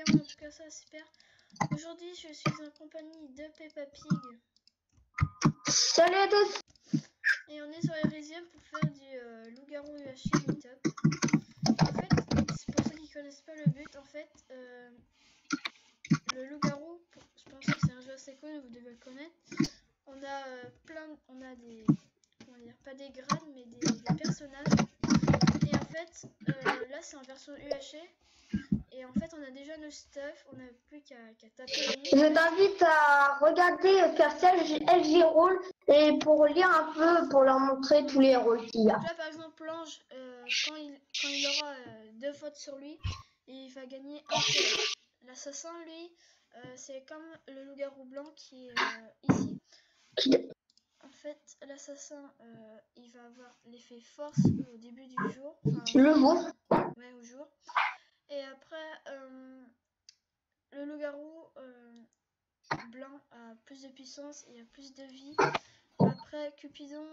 bien, en tout cas ça super. Aujourd'hui je suis en compagnie de Peppa Pig. Salut à tous. Et on est sur Elysium pour faire du loup-garou UHC meetup. En fait, pour ceux qui connaissent pas le but, en fait, le loup-garou, je pense que c'est un jeu assez connu, vous devez le connaître. On a on a des, comment dire, pas des grades, mais des personnages. Et en fait, là c'est en version UHC. Et en fait, on a déjà nos stuff, on n'a plus qu'à taper les mots. Je t'invite à regarder faire LG Roll et pour lire un peu, pour leur montrer tous les rôles qu'il y a. Donc là, par exemple, Lange, quand il aura 2 votes sur lui, il va gagner un point. L'assassin, lui, c'est comme le loup-garou blanc qui est ici. En fait, l'assassin, il va avoir l'effet force au début du jour. Enfin, Le jour. Ouais, au jour. Et après, le loup-garou blanc a plus de puissance et a plus de vie. Après, Cupidon,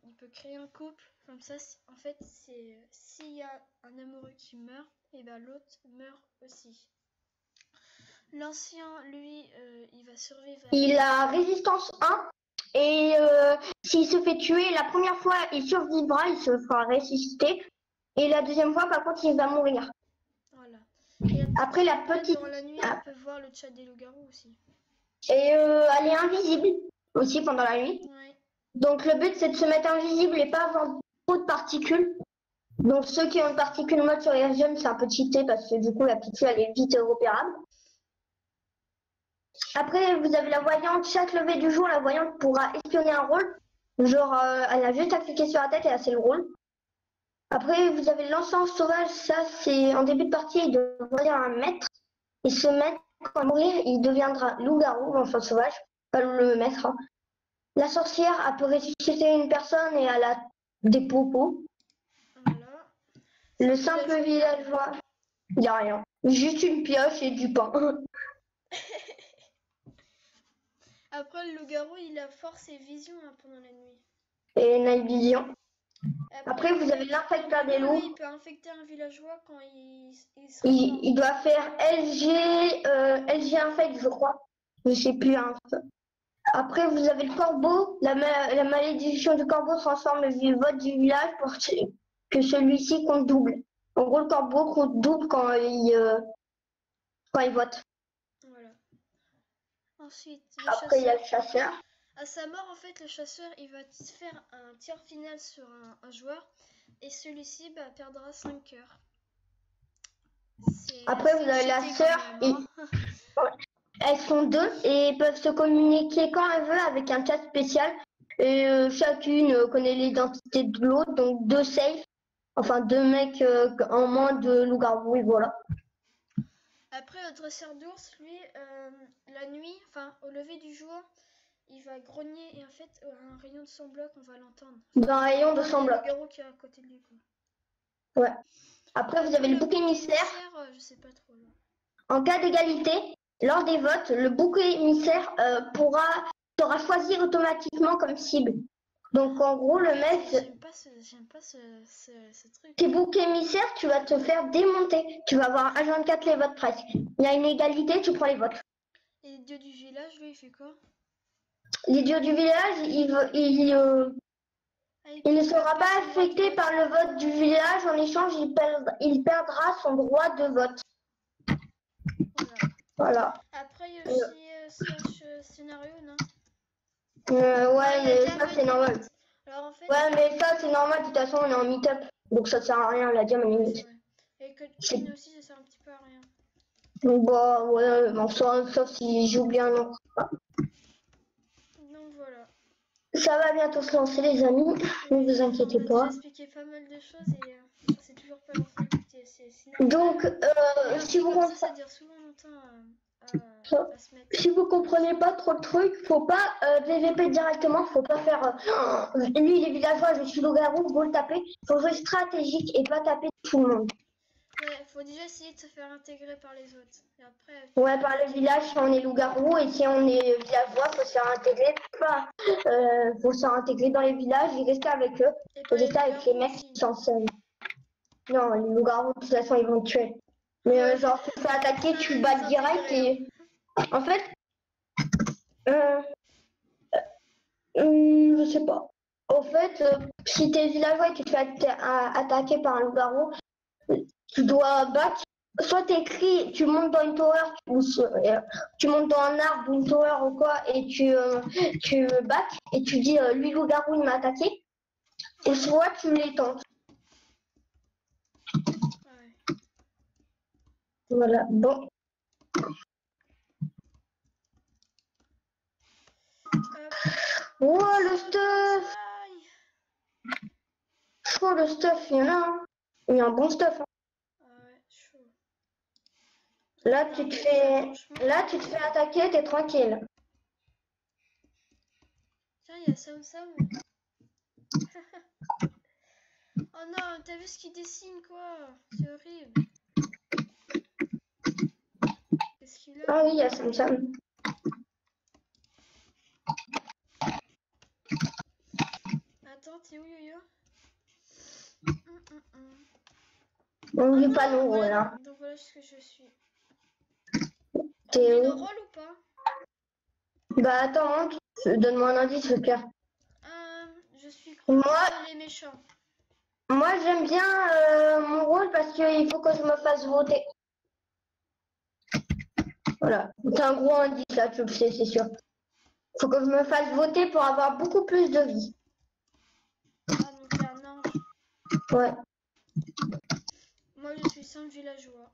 il peut créer un couple. Comme ça, en fait, c'est s'il y a un amoureux qui meurt, et ben l'autre meurt aussi. L'ancien, lui, il va survivre. Il a résistance 1 et s'il se fait tuer, la première fois, il survivra, il se fera ressusciter. Et la deuxième fois, par contre, il va mourir. Voilà. Et après, la petite... Dans la nuit, on peut voir le chat des loups-garous aussi. Et elle est invisible aussi pendant la nuit. Ouais. Donc le but, c'est de se mettre invisible et pas avoir trop de particules. Donc ceux qui ont une particule mode sur Elysium, c'est un peu cheaté parce que du coup, la particule, elle est vite repérable. Après, vous avez la voyante. Chaque lever du jour, la voyante pourra espionner un rôle. Genre, elle a juste à cliquer sur la tête et là, c'est le rôle. Après, vous avez l'encens sauvage. Ça, c'est en début de partie, il devient un maître. Et ce maître, quand il mourir, il deviendra loup-garou, l'encens sauvage. Pas le maître. Hein. La sorcière, elle peut ressusciter une personne et elle a des popos. Voilà. Le simple villageois, il n'y a rien. Juste une pioche et du pain. Après, le loup-garou, il a force et vision pendant la nuit. Et night vision. Après, vous avez l'infecteur des loups. Il peut infecter un villageois quand il doit faire LG infect, je crois. Je sais plus. Hein. Après, vous avez le corbeau. La malédiction du corbeau transforme le vote du village pour que celui-ci compte double. En gros, le corbeau compte double quand il vote. Voilà. Ensuite, après, il y a le chasseur. À sa mort, en fait, le chasseur, il va faire un tir final sur un joueur et celui-ci perdra 5 cœurs. Après, vous avez la sœur. Elles sont deux et peuvent se communiquer quand elles veulent avec un chat spécial. Et chacune connaît l'identité de l'autre, donc deux safe. Enfin, deux mecs en moins de loup-garou, et voilà. Après, le dresseur d'ours, lui, la nuit, enfin, au lever du jour, il va grogner et en fait, un rayon de son bloc, on va l'entendre. Dans un rayon de son bloc. Le loup-garou qui est à côté de lui, quoi. Ouais. Après, vous avez le bouc émissaire. Je sais pas trop, là. En cas d'égalité, lors des votes, le bouc émissaire sera choisi automatiquement comme cible. Donc en gros, le mec... J'aime pas ce truc. Tes boucs émissaires, tu vas te faire démonter. Tu vas avoir H24 les votes presque. Il y a une égalité, tu prends les votes. Et les dieux du village, lui, il fait quoi? Les dieux du village, il ne sera pas affecté par le vote du village. En échange, il perdra son droit de vote. Voilà. Après, il y a aussi slash scénario, non? Ouais, mais ça, c'est normal. Alors, en fait, ouais, mais ça, c'est normal. De toute façon, on est en meet-up. Donc, ça sert à rien, la diam, limite. Et que Queen aussi, ça sert un petit peu à rien. Bah, ouais, bon, sauf si j'oublie un nom. Donc, voilà. Ça va bientôt se lancer, les amis. Ne vous inquiétez pas. J'ai expliqué pas mal de choses et c'est toujours pas l'enfant. Donc, si vous comprenez... Ça dure souvent longtemps à se mettre. Si vous comprenez pas trop le truc, faut pas PVP directement, faut pas faire lui les villageois, je suis loup-garou, vous le tapez. Faut jouer stratégique et pas taper tout le monde. Ouais, faut déjà essayer de se faire intégrer par les autres. Et après, ouais, par le village si on est loup-garou et si on est villageois, faut se faire intégrer. Faut se faire intégrer dans les villages et rester avec eux. Et rester avec les mecs qui sont seuls. Non, les loups-garous, de toute façon, ils vont te tuer. Mais genre, tu te fais attaquer, tu bats direct et... En fait, je sais pas. Au fait, si t'es villageois et que tu te fais attaquer par un loup-garou, tu dois battre. Soit t'écris, tu montes dans une tower, tu montes dans un arbre ou une tower ou quoi, et tu battes et tu dis lui loup-garou il m'a attaqué. Et soit tu l'étends. Ouais. Voilà, bon. Hop. Oh le stuff! Aïe. Oh le stuff, il y en a un. Il y a un bon stuff. Hein. Ah ouais, chaud. Là Non, tu te mais fais. franchement, Là tu te fais attaquer, t'es tranquille. tiens, il y a Sam Sam. Oh non, t'as vu ce qu'il dessine quoi? C'est horrible. Qu'est-ce qu'il a? Ah oui, il y a Sam Sam. Attends, t'es où Yo-Yo? On Ah vit non, pas nos rôles voilà, hein. donc voilà ce que je suis. T'es On dit nos où? rôles ou pas? Bah attends, hein, donne-moi un indice, Pierre. Je suis Moi, contre les méchants. moi j'aime bien mon rôle parce qu'il faut que je me fasse voter. Voilà, c'est un gros indice là, tu le sais, c'est sûr. Faut que je me fasse voter pour avoir beaucoup plus de vie. Ah, donc t'es un ange. Ouais. Moi, je suis simple villageois.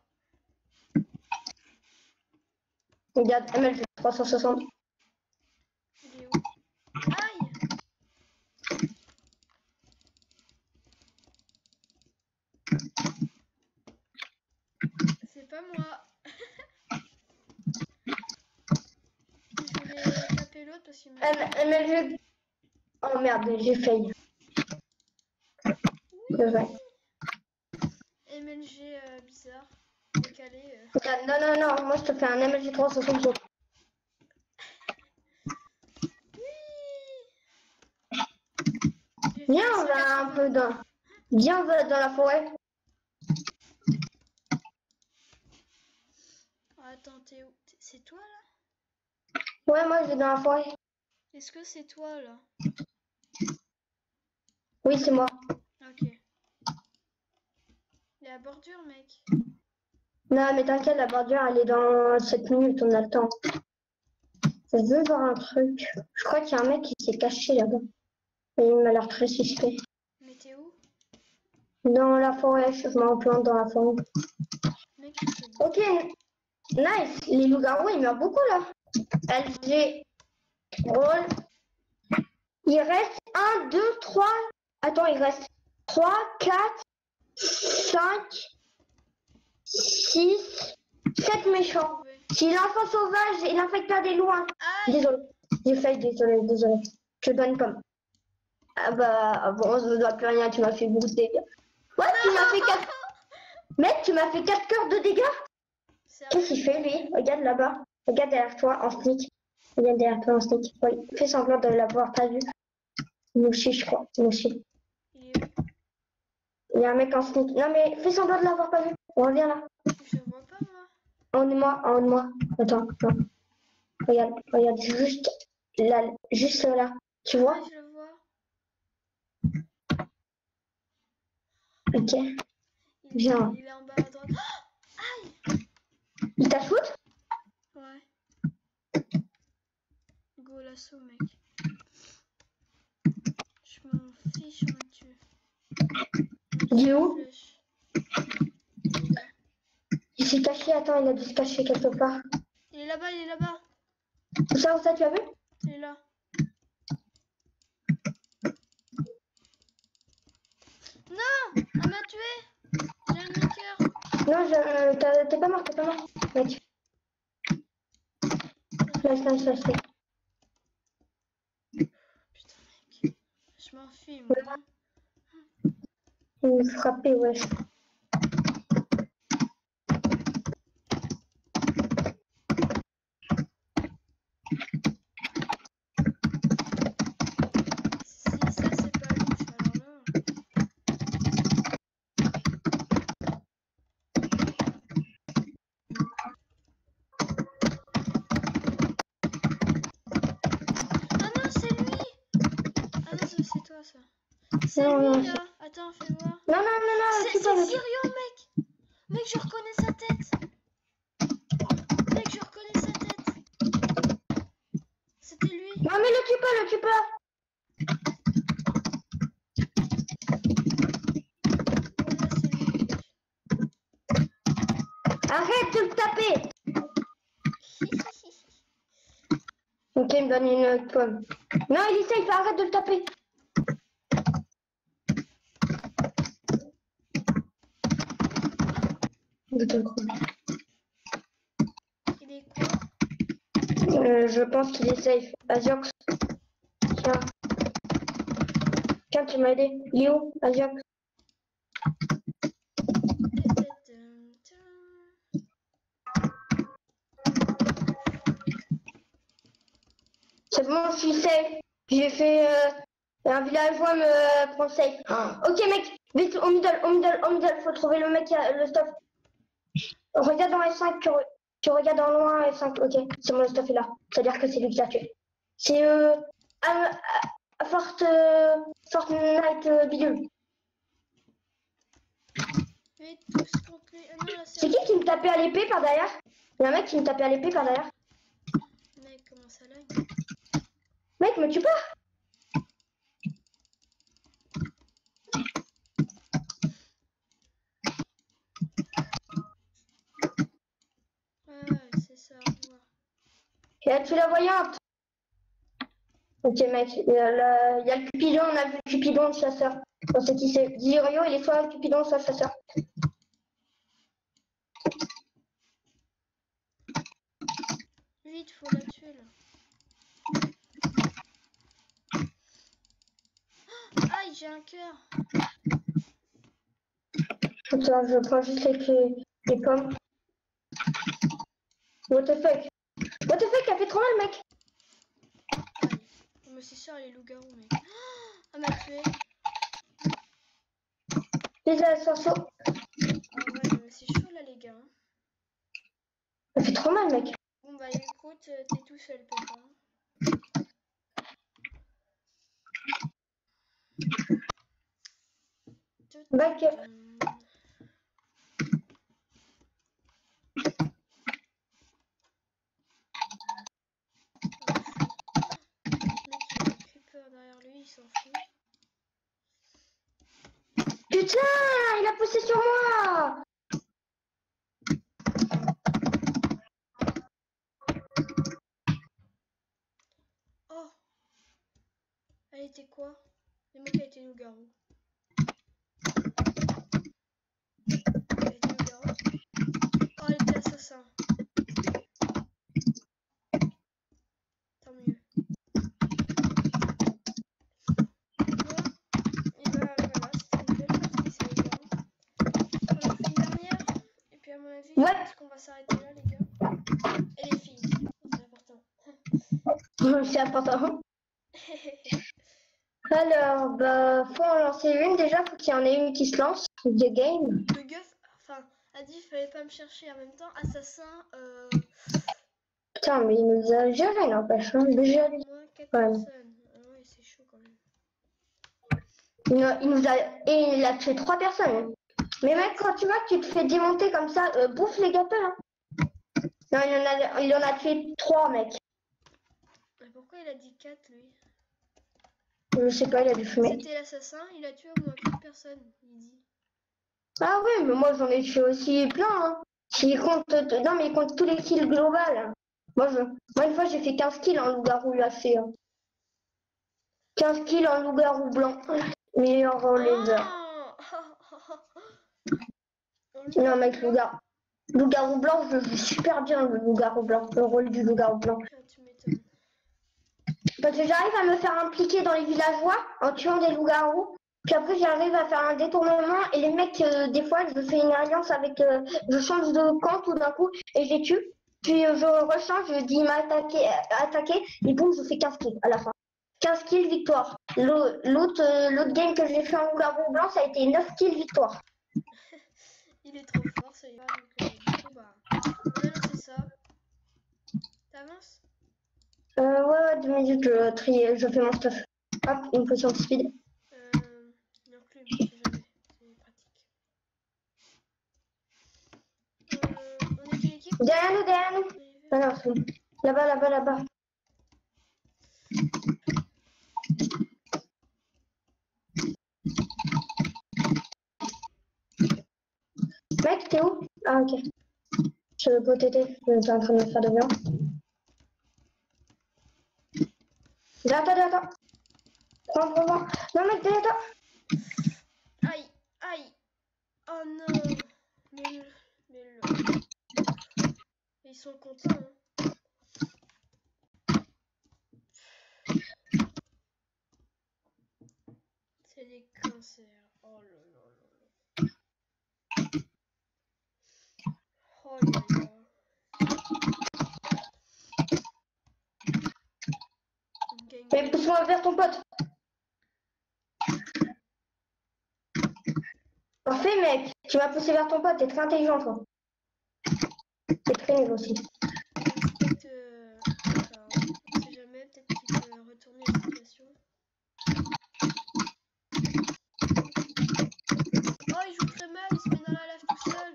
Regarde, MLG 360. Il est où? Aïe! C'est pas moi. Je voulais taper l'autre parce qu'il m'a... MLG. Oh merde, j'ai failli. Ouais. MLG bizarre. Décalé. Regarde, non, non, non, moi je te fais un MLG 360. J'ai fait Viens, on va un 180. peu dans. Viens, on va dans la forêt. Oh, attends, t'es où? C'est toi là? Ouais, moi je vais dans la forêt. Est-ce que c'est toi là? Oui, c'est moi. Ok. Il est à bordure, mec. Non, mais t'inquiète, la bordure, elle est dans 7 minutes, on a le temps. Je veux voir un truc. Je crois qu'il y a un mec qui s'est caché là-bas. Et il m'a l'air très suspect. Mais t'es où? Dans la forêt, je m'en plante dans la forêt. Mec, je te... Ok, nice. Les loups-garous, ils meurent beaucoup là. LG, rôle. Il reste 1, 2, 3. Attends, il reste 3, 4, 5, 6, 7 méchants. Si l'enfant sauvage et l'infecteur des loups. Hein. Désolé, j'ai fait, désolé. Je te donne comme. Ah bah, bon, je ne dois plus rien, tu m'as fait beaucoup de dégâts. Ouais, tu m'as fait 4. Mec, tu m'as fait 4 cœurs de dégâts. Qu'est-ce qu'il fait lui? Regarde là-bas. Regarde derrière toi en sneak. Regarde derrière toi en sneak. Oui, fais semblant de l'avoir pas vu. Nous aussi, je crois. Nous aussi. Il est où? Il y a un mec en sneak. Non mais fais semblant de l'avoir pas vu. On revient là. Je vois pas moi. En haut de moi. Attends, attends. Regarde, juste là. Tu vois? Ouais, je le vois. Ok. Il Viens. est en bas à droite. Oh, aïe! Il t'a shoot? Ouais. Go l'assaut, mec. Je m'en fiche, on me tue. Il est où? Flèche. Il est là. Il s'est caché. Attends, il a dû se cacher quelque part. Il est là-bas, il est là-bas. Où ça, tu as vu? Il est là. Non! On m'a tué! J'ai un demi-cœur. Non, t'es pas mort, mec. Nice. Putain, mec. Je m'enfuis, moi. Il me frappait, wesh. Si ça, c'est pas louche, alors là... C'est Non, non, lui là. Attends, fais voir. Non, non, non, non, C'est tu peux le tuer. Zirio, mec. Mec, je reconnais sa tête. Mec, je reconnais sa tête. C'était lui. Non, mais le tue pas, le tue pas. Voilà, c'est lui. Arrête de le taper. Ok, il me donne une pomme. Non, il essaye, arrête de le taper. Il est quoi? Je pense qu'il est safe. Aziox. Tiens. Tiens, tu m'as aidé. Léo, Aziox. C'est bon, je suis safe. J'ai fait un villageois me prend safe. Ok, mec, vite, au middle, au middle, au middle. Faut trouver le mec qui a le stuff. Regarde dans S5, tu regardes en loin S5. Ok, c'est bon, le stuff est là. C'est-à-dire que c'est lui qui l'a tué. C'est Fortnite Bidule. Vite, tous contre lui. Ah non, là, C'est qui me tapait à l'épée par derrière? Il y a un mec qui me tapait à l'épée par derrière. Mec, comment ça lag? Mec, me tue pas. Ouais, c'est ça, au revoir. Il a tué la voyante. Ok, mec, il y a le Cupidon, on a vu le Cupidon, le chasseur. On sait qui c'est. Zirio, il est soit le Cupidon, soit le chasseur. Vite, faut la tuer là. Aïe, j'ai un cœur. Attends, je prends juste les pommes. What the fuck? What the fuck, il a fait trop mal, mec. Aïe. Mais c'est sûr, les loups-garous, mec. Ah, m'a tué. Les ascensos. Ah ouais, mais c'est chaud là, les gars. Hein. Ça fait trop mal, mec. Bon, bah écoute, t'es tout seul, Pépin. Back. Le mec, il a un creeper derrière lui, il s'en fout. Putain, il a poussé sur moi. Oh! Elle était quoi? Le mec a été loup-garou. Elle était loup-garou? Oh, elle était assassin. Tant mieux. Bon, et bah voilà, c'était une belle partie, c'est les gars. On en fait une dernière, et puis à mon avis, je Ouais. pense qu'on va s'arrêter là, les gars. Et les filles, c'est important. C'est important. Alors, bah, faut en lancer une déjà, faut qu'il y en ait une qui se lance. The game. Le guff, enfin, a dit fallait pas me chercher en même temps. Assassin, Putain, mais il nous a géré, n'empêche. Hein. Déjà, moins 4 ouais. personnes. Ah ouais, c'est chaud quand même. Il nous a... Et il a tué 3 personnes. Mais mec, quand tu vois que tu te fais démonter comme ça, bouffe les gâteaux. Hein. Non, il en a tué 3, mec. Mais pourquoi il a dit 4 lui? Je sais pas, il a dû fumer. C'était l'assassin, il a tué au moins 4 personnes, il dit. Ah oui, mais moi j'en ai tué aussi plein. Hein. Il compte... Non, mais il compte tous les kills global. Hein. Moi, une fois, j'ai fait 15 kills en loup-garou UAC. Hein. 15 kills en loup-garou blanc. Meilleur lézard. Non, mec, loup-garou blanc, je joue super bien le loup-garou blanc, le rôle du loup-garou blanc. Ah, tu m'étonnes. Parce que j'arrive à me faire impliquer dans les villageois en tuant des loups-garous. Puis après, j'arrive à faire un détournement et les mecs, des fois, je fais une alliance avec. Je change de camp tout d'un coup et je les tue. Puis je rechange, je dis il m'a attaqué et boum, je fais 15 kills à la fin. 15 kills victoire. L'autre game que j'ai fait en loup-garou blanc, ça a été 9 kills victoire. Il est trop fort, ça y va. Donc, du coup, bah, on a lancé ça. T'avances? Ouais, 2 minutes, je fais mon stuff. Hop, une potion de speed. Derrière nous. Ah non, c'est bon. Là-bas, là-bas, là-bas. Mec, t'es où? Ah, ok. Je peux t'aider. Je suis en train de me faire de bien. Derrière toi. Prends. Non, mec, derrière toi. Aïe. Oh non. Ils sont contents, hein. C'est des cancers. Oh là là. Oh là là. Mais pousse-moi vers ton pote. Parfait, mec. Tu vas pousser vers ton pote. T'es très intelligent, toi. T'es très nul aussi. Respecte. Enfin, on sait jamais. Peut-être qu'il peut retourner la situation. Oh, il joue très mal. Il se met dans la lave tout seul.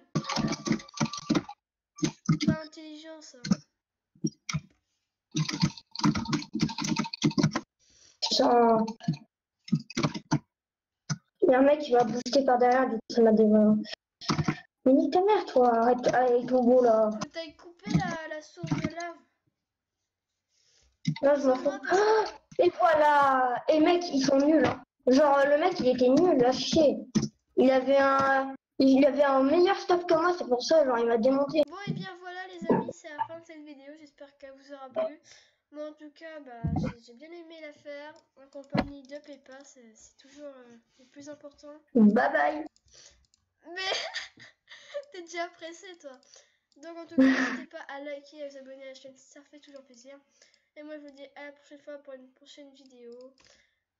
Pas intelligent, ça. Putain. Il y a un mec qui va booster par derrière, du coup ça m'a dévoré. Mais nique ta mère, toi, arrête avec ton beau là. Faut que t'ailles couper la source de lave. Là, je m'en Sans moi, parce que... fous. Et voilà. Et mec, ils sont nuls. Hein. Genre, le mec, il était nul, à chier. Il avait un meilleur stop que moi, c'est pour ça, genre, il m'a démonté. Bon, et bien voilà, les amis, c'est la fin de cette vidéo. J'espère qu'elle vous aura plu. Moi, en tout cas, bah, j'ai bien aimé la faire. En compagnie de Peppa, c'est toujours le plus important. Bye bye. Mais t'es déjà pressé, toi. Donc, en tout cas, n'hésitez pas à liker et à vous abonner à la chaîne, ça fait toujours plaisir. Et moi, je vous dis à la prochaine fois pour une prochaine vidéo.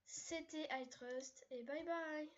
C'était iTrust et bye bye.